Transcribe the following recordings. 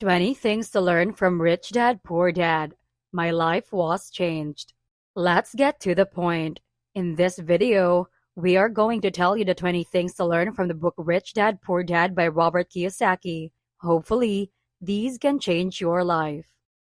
20 Things to Learn from Rich Dad Poor Dad. My life was changed. Let's get to the point. In this video, we are going to tell you the 20 things to learn from the book Rich Dad Poor Dad by Robert Kiyosaki. Hopefully, these can change your life.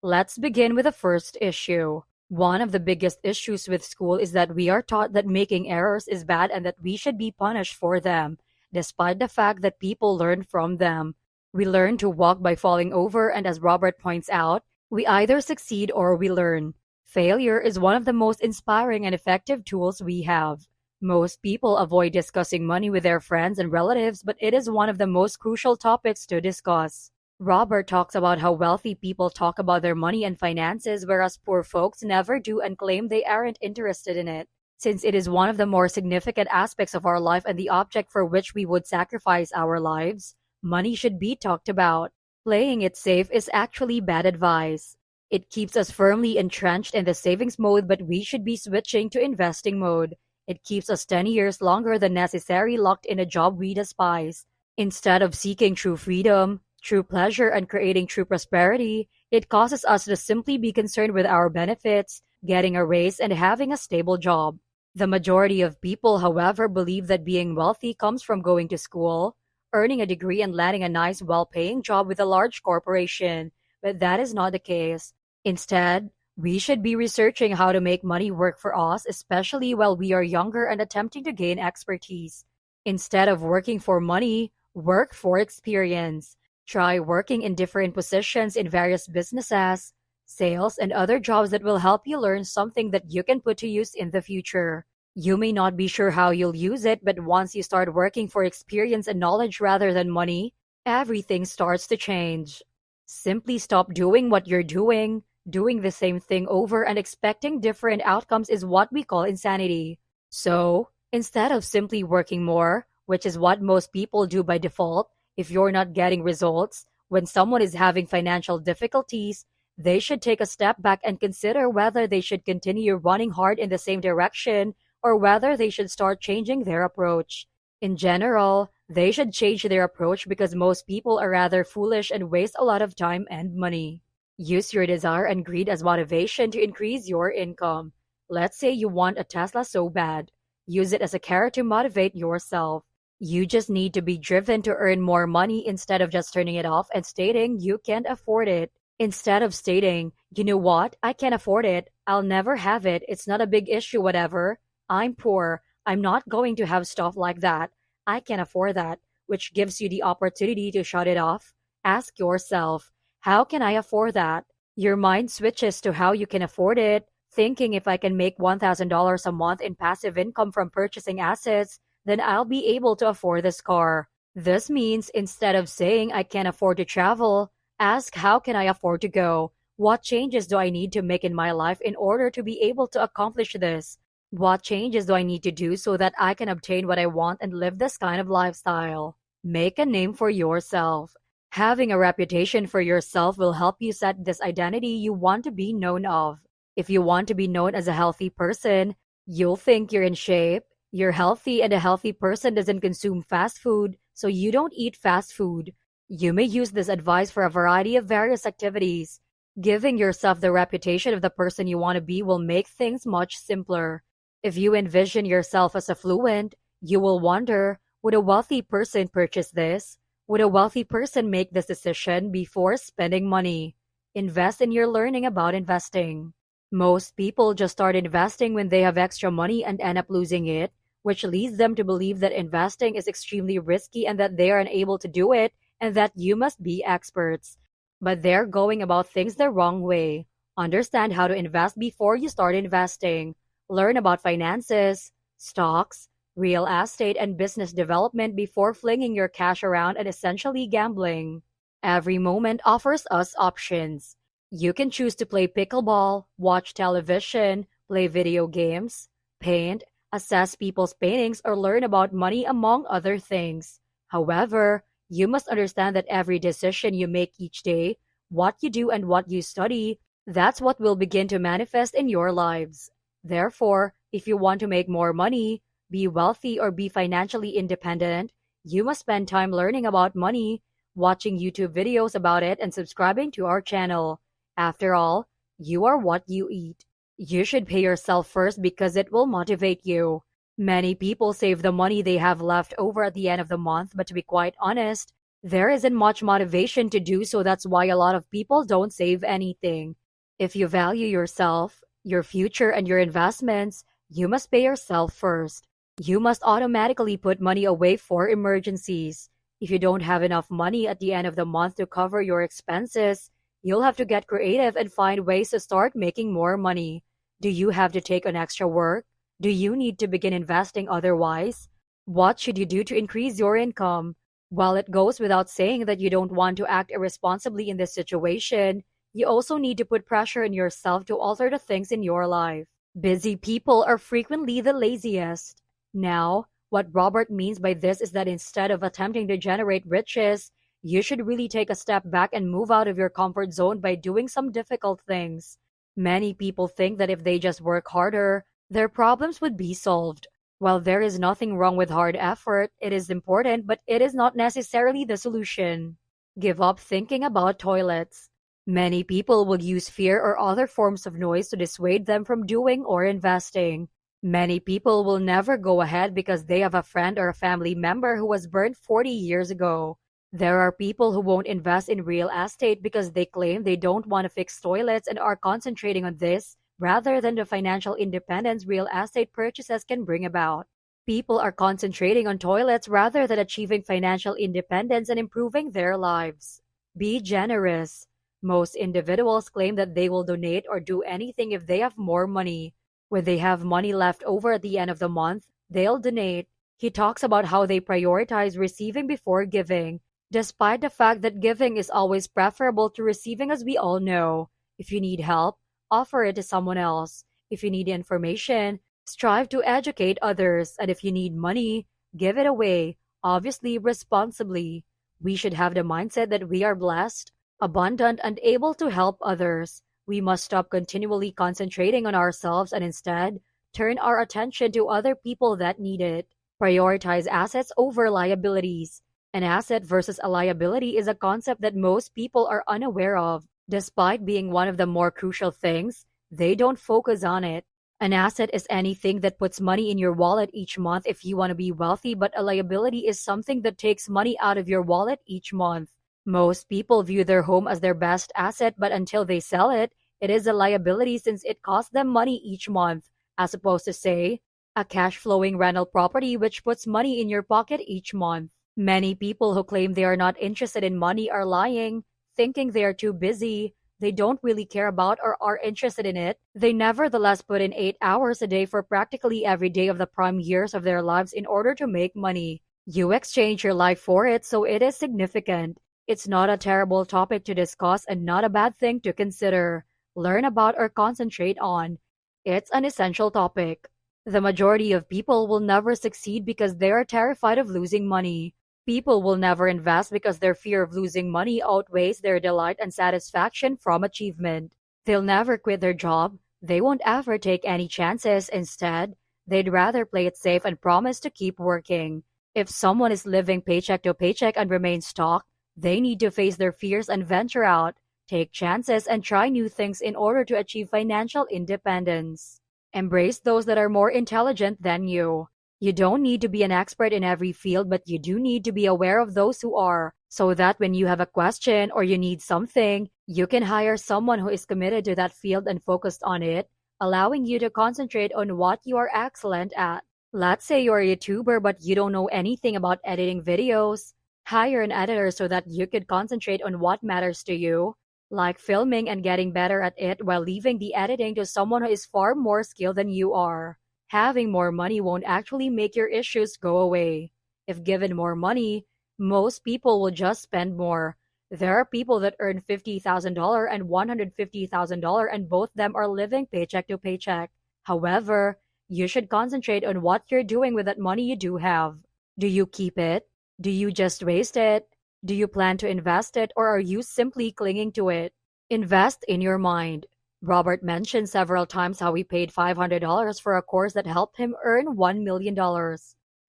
Let's begin with the first issue. One of the biggest issues with school is that we are taught that making errors is bad and that we should be punished for them, despite the fact that people learn from them. We learn to walk by falling over, and as Robert points out, we either succeed or we learn. Failure is one of the most inspiring and effective tools we have. Most people avoid discussing money with their friends and relatives, but it is one of the most crucial topics to discuss. Robert talks about how wealthy people talk about their money and finances, whereas poor folks never do and claim they aren't interested in it. Since it is one of the more significant aspects of our life and the object for which we would sacrifice our lives, money should be talked about. Playing it safe is actually bad advice. It keeps us firmly entrenched in the savings mode, but we should be switching to investing mode. It keeps us 10 years longer than necessary locked in a job we despise. Instead of seeking true freedom, true pleasure, and creating true prosperity, it causes us to simply be concerned with our benefits, getting a raise, and having a stable job. The majority of people, however, believe that being wealthy comes from going to school, earning a degree, and landing a nice, well-paying job with a large corporation, but that is not the case. Instead, we should be researching how to make money work for us, especially while we are younger and attempting to gain expertise. Instead of working for money, work for experience. Try working in different positions in various businesses, sales, and other jobs that will help you learn something that you can put to use in the future. You may not be sure how you'll use it, but once you start working for experience and knowledge rather than money, everything starts to change. Simply stop doing what you're doing. Doing the same thing over and expecting different outcomes is what we call insanity. So, instead of simply working more, which is what most people do by default, if you're not getting results, when someone is having financial difficulties, they should take a step back and consider whether they should continue running hard in the same direction or whether they should start changing their approach. In general, they should change their approach because most people are rather foolish and waste a lot of time and money. Use your desire and greed as motivation to increase your income. Let's say you want a Tesla so bad. Use it as a carrot to motivate yourself. You just need to be driven to earn more money instead of just turning it off and stating you can't afford it. Instead of stating, you know what, I can't afford it, I'll never have it, it's not a big issue, whatever. I'm poor, I'm not going to have stuff like that, I can't afford that, which gives you the opportunity to shut it off. Ask yourself, how can I afford that? Your mind switches to how you can afford it, thinking if I can make $1,000 a month in passive income from purchasing assets, then I'll be able to afford this car. This means instead of saying I can't afford to travel, ask how can I afford to go? What changes do I need to make in my life in order to be able to accomplish this? What changes do I need to do so that I can obtain what I want and live this kind of lifestyle? Make a name for yourself. Having a reputation for yourself will help you set this identity you want to be known of. If you want to be known as a healthy person, you'll think you're in shape, you're healthy, and a healthy person doesn't consume fast food, so you don't eat fast food. You may use this advice for a variety of various activities. Giving yourself the reputation of the person you want to be will make things much simpler. If you envision yourself as affluent, you will wonder, would a wealthy person purchase this? Would a wealthy person make this decision before spending money? Invest in your learning about investing. Most people just start investing when they have extra money and end up losing it, which leads them to believe that investing is extremely risky and that they are unable to do it and that you must be experts. But they're going about things the wrong way. Understand how to invest before you start investing. Learn about finances, stocks, real estate, and business development before flinging your cash around and essentially gambling. Every moment offers us options. You can choose to play pickleball, watch television, play video games, paint, assess people's paintings, or learn about money, among other things. However, you must understand that every decision you make each day, what you do and what you study, that's what will begin to manifest in your lives. Therefore, if you want to make more money, be wealthy, or be financially independent, you must spend time learning about money, watching YouTube videos about it, and subscribing to our channel. After all, you are what you eat. You should pay yourself first because it will motivate you. Many people save the money they have left over at the end of the month, but to be quite honest, there isn't much motivation to do so. That's why a lot of people don't save anything. If you value yourself, your future, and your investments, you must pay yourself first. You must automatically put money away for emergencies. If you don't have enough money at the end of the month to cover your expenses, you'll have to get creative and find ways to start making more money. Do you have to take on extra work? Do you need to begin investing otherwise? What should you do to increase your income? While it goes without saying that you don't want to act irresponsibly in this situation, you also need to put pressure on yourself to alter the things in your life. Busy people are frequently the laziest. Now, what Robert means by this is that instead of attempting to generate riches, you should really take a step back and move out of your comfort zone by doing some difficult things. Many people think that if they just work harder, their problems would be solved. While there is nothing wrong with hard effort, it is important, but it is not necessarily the solution. Give up thinking about toilets. Many people will use fear or other forms of noise to dissuade them from doing or investing. Many people will never go ahead because they have a friend or a family member who was burned 40 years ago. There are people who won't invest in real estate because they claim they don't want to fix toilets and are concentrating on this rather than the financial independence real estate purchases can bring about. People are concentrating on toilets rather than achieving financial independence and improving their lives. Be generous. Most individuals claim that they will donate or do anything if they have more money. When they have money left over at the end of the month, they'll donate. He talks about how they prioritize receiving before giving, despite the fact that giving is always preferable to receiving, as we all know. If you need help, offer it to someone else. If you need information, strive to educate others. And if you need money, give it away, obviously responsibly. We should have the mindset that we are blessed, abundant, and able to help others. We must stop continually concentrating on ourselves and instead turn our attention to other people that need it. Prioritize assets over liabilities. An asset versus a liability is a concept that most people are unaware of. Despite being one of the more crucial things, they don't focus on it. An asset is anything that puts money in your wallet each month if you want to be wealthy, but a liability is something that takes money out of your wallet each month. Most people view their home as their best asset, but until they sell it, it is a liability since it costs them money each month, as opposed to, say, a cash-flowing rental property which puts money in your pocket each month. Many people who claim they are not interested in money are lying, thinking they are too busy, they don't really care about or are interested in it. They nevertheless put in 8 hours a day for practically every day of the prime years of their lives in order to make money. You exchange your life for it, so it is significant. It's not a terrible topic to discuss and not a bad thing to consider, learn about, or concentrate on. It's an essential topic. The majority of people will never succeed because they are terrified of losing money. People will never invest because their fear of losing money outweighs their delight and satisfaction from achievement. They'll never quit their job. They won't ever take any chances. Instead, they'd rather play it safe and promise to keep working. If someone is living paycheck to paycheck and remains stuck, they need to face their fears and venture out, take chances, and try new things in order to achieve financial independence. Embrace those that are more intelligent than you. You don't need to be an expert in every field, but you do need to be aware of those who are, so that when you have a question or you need something, you can hire someone who is committed to that field and focused on it, allowing you to concentrate on what you are excellent at. Let's say you're a YouTuber but you don't know anything about editing videos. Hire an editor so that you could concentrate on what matters to you, like filming and getting better at it, while leaving the editing to someone who is far more skilled than you are. Having more money won't actually make your issues go away. If given more money, most people will just spend more. There are people that earn $50,000 and $150,000 and both them are living paycheck to paycheck. However, you should concentrate on what you're doing with that money you do have. Do you keep it? Do you just waste it? Do you plan to invest it, or are you simply clinging to it? Invest in your mind. Robert mentioned several times how he paid $500 for a course that helped him earn $1 million.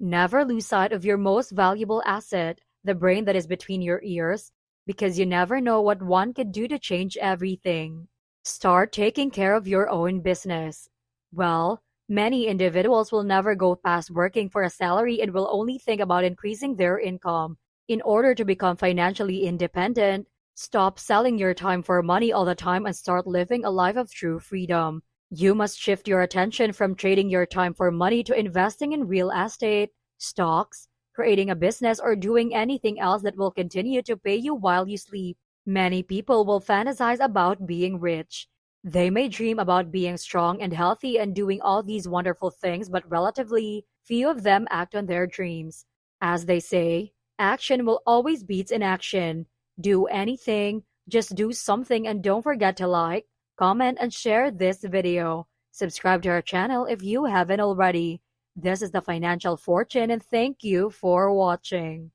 Never lose sight of your most valuable asset, the brain that is between your ears, because you never know what one could do to change everything. Start taking care of your own business. Well, many individuals will never go past working for a salary and will only think about increasing their income. In order to become financially independent, stop selling your time for money all the time and start living a life of true freedom. You must shift your attention from trading your time for money to investing in real estate, stocks, creating a business, or doing anything else that will continue to pay you while you sleep. Many people will fantasize about being rich. They may dream about being strong and healthy and doing all these wonderful things, but relatively few of them act on their dreams. As they say, action will always beat inaction. Do anything, just do something, and don't forget to like, comment, and share this video. Subscribe to our channel if you haven't already. This is the Financial Fortune, and thank you for watching.